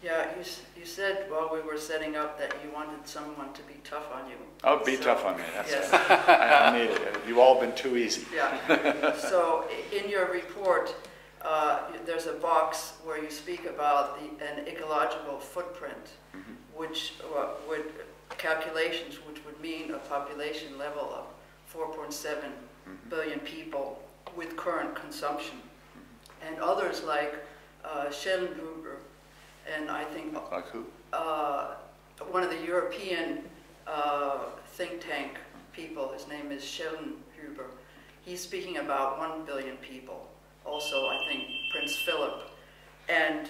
Yeah, you said while we were setting up that you wanted someone to be tough on you. Oh, be tough on me. That's yes. I need it. You've all been too easy. Yeah. So in your report, there's a box where you speak about an ecological footprint, which would calculations which would mean a population level of 4.7 billion people with current consumption, and others like Schellenhuber. And I think like who? One of the European think tank people, his name is Schellenhuber. He's speaking about 1 billion people. Also, I think Prince Philip. And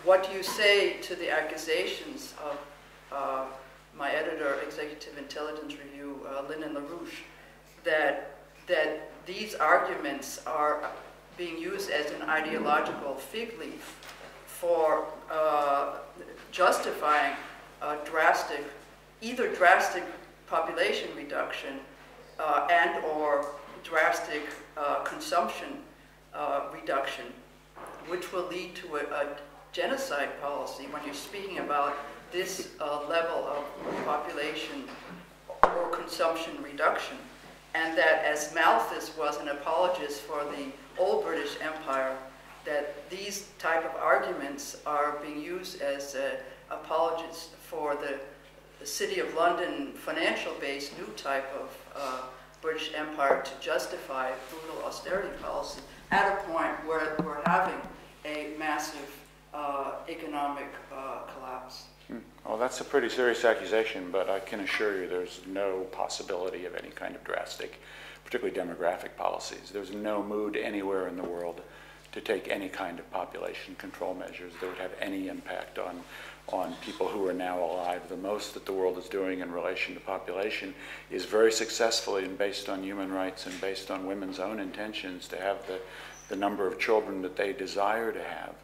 what do you say to the accusations of my editor, Executive Intelligence Review, Lyndon LaRouche, that these arguments are being used as an ideological fig leaf for justifying either drastic population reduction and or drastic consumption reduction, which will lead to a genocide policy when you're speaking about this level of population or consumption reduction. And that as Malthus was an apologist for the old British Empire, that these type of arguments are being used as apologists for the City of London financial-based new type of British Empire to justify brutal austerity policy at a point where we're having a massive economic collapse. Well, that's a pretty serious accusation, but I can assure you there's no possibility of any kind of drastic, particularly demographic policies. There's no mood anywhere in the world to take any kind of population control measures that would have any impact on people who are now alive. The most that the world is doing in relation to population is very successfully and based on human rights and based on women's own intentions to have the number of children that they desire to have.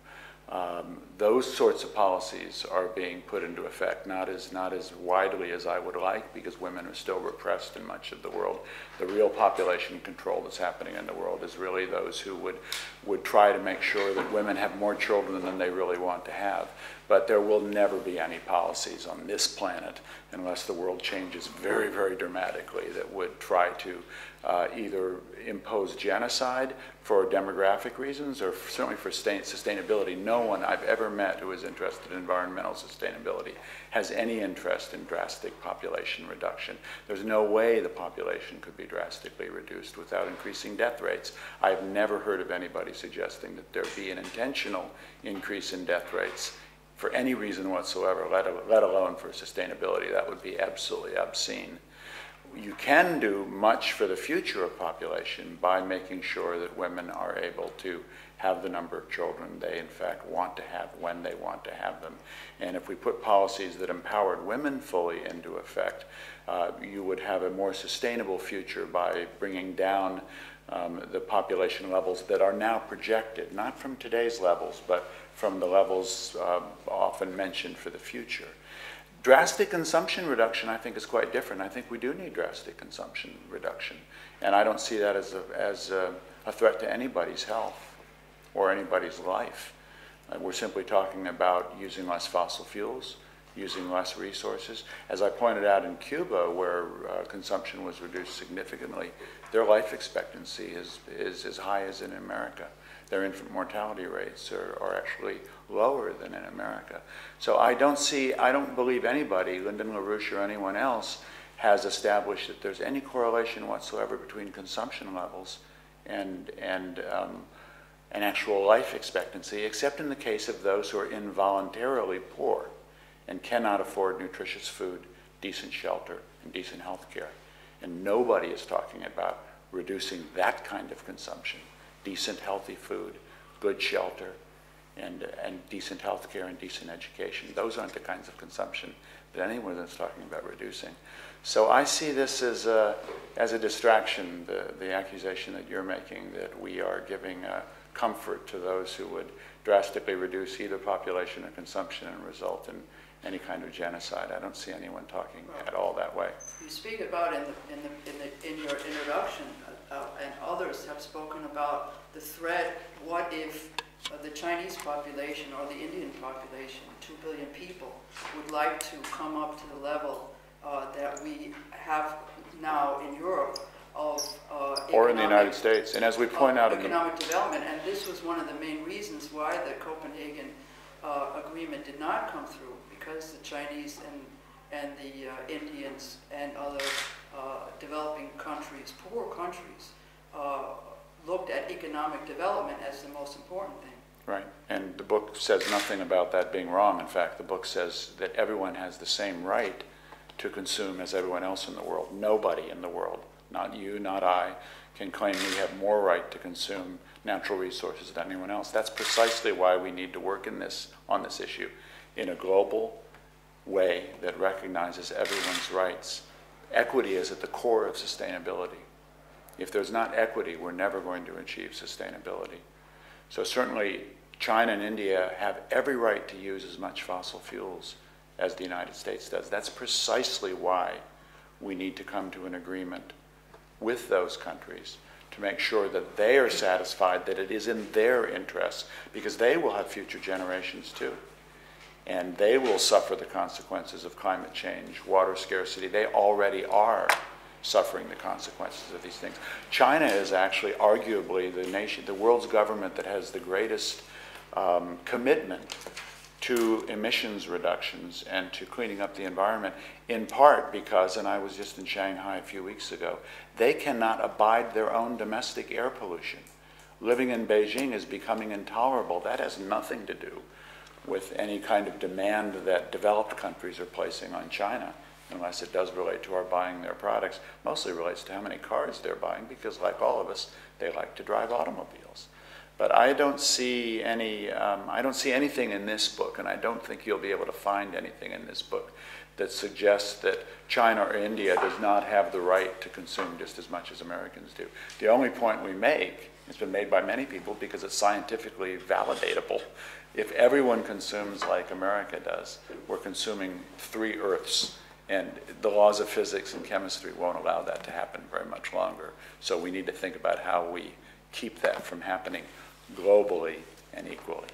Those sorts of policies are being put into effect, not as widely as I would like, because women are still repressed in much of the world. The real population control that's happening in the world is really those who would try to make sure that women have more children than they really want to have. But there will never be any policies on this planet unless the world changes very, very dramatically that would try to either impose genocide for demographic reasons or certainly for sustainability. No one I've ever met who is interested in environmental sustainability has any interest in drastic population reduction. There's no way the population could be drastically reduced without increasing death rates. I've never heard of anybody suggesting that there be an intentional increase in death rates for any reason whatsoever, let alone for sustainability. That would be absolutely obscene. You can do much for the future of population by making sure that women are able to have the number of children they in fact want to have when they want to have them. And if we put policies that empowered women fully into effect, you would have a more sustainable future by bringing down the population levels that are now projected, not from today's levels, but from the levels often mentioned for the future. Drastic consumption reduction, I think, is quite different. I think we do need drastic consumption reduction. And I don't see that as a threat to anybody's health or anybody's life. We're simply talking about using less fossil fuels, using less resources. As I pointed out in Cuba, where consumption was reduced significantly, their life expectancy is as high as in America. Their infant mortality rates are actually lower than in America. So I don't believe anybody, Lyndon LaRouche or anyone else, has established that there's any correlation whatsoever between consumption levels and an actual life expectancy, except in the case of those who are involuntarily poor and cannot afford nutritious food, decent shelter, and decent health care. And nobody is talking about reducing that kind of consumption. Decent, healthy food, good shelter, and decent health care and decent education. Those aren't the kinds of consumption that anyone is talking about reducing. So I see this as a distraction, the accusation that you're making that we are giving comfort to those who would drastically reduce either population or consumption and result in any kind of genocide. I don't see anyone talking at all that way. You speak about in your introduction, and others have spoken about the threat. What if the Chinese population or the Indian population, 2 billion people, would like to come up to the level that we have now in Europe of or in the United States. And as we point out in economic development, and this was one of the main reasons why the Copenhagen agreement did not come through, because the Chinese and the Indians and other developing countries, poor countries, looked at economic development as the most important thing. Right, and the book says nothing about that being wrong. In fact, the book says that everyone has the same right to consume as everyone else in the world. Nobody in the world, not you, not I, can claim we have more right to consume natural resources than anyone else. That's precisely why we need to work on this issue in a global way that recognizes everyone's rights. Equity is at the core of sustainability. If there's not equity, we're never going to achieve sustainability. So certainly China and India have every right to use as much fossil fuels as the United States does. That's precisely why we need to come to an agreement with those countries to make sure that they are satisfied that it is in their interests, because they will have future generations too. And they will suffer the consequences of climate change, water scarcity. They already are suffering the consequences of these things. China is actually arguably the world's government that has the greatest commitment to emissions reductions and to cleaning up the environment, in part because, and I was just in Shanghai a few weeks ago, they cannot abide their own domestic air pollution. Living in Beijing is becoming intolerable. That has nothing to do with any kind of demand that developed countries are placing on China, unless it does relate to our buying their products. Mostly relates to how many cars they're buying, because like all of us, they like to drive automobiles. But I don't see anything in this book, and I don't think you'll be able to find anything in this book that suggests that China or India does not have the right to consume just as much as Americans do. The only point we make, it's been made by many people because it's scientifically validatable. If everyone consumes like America does, we're consuming 3 Earths, and the laws of physics and chemistry won't allow that to happen very much longer. So we need to think about how we keep that from happening globally and equally.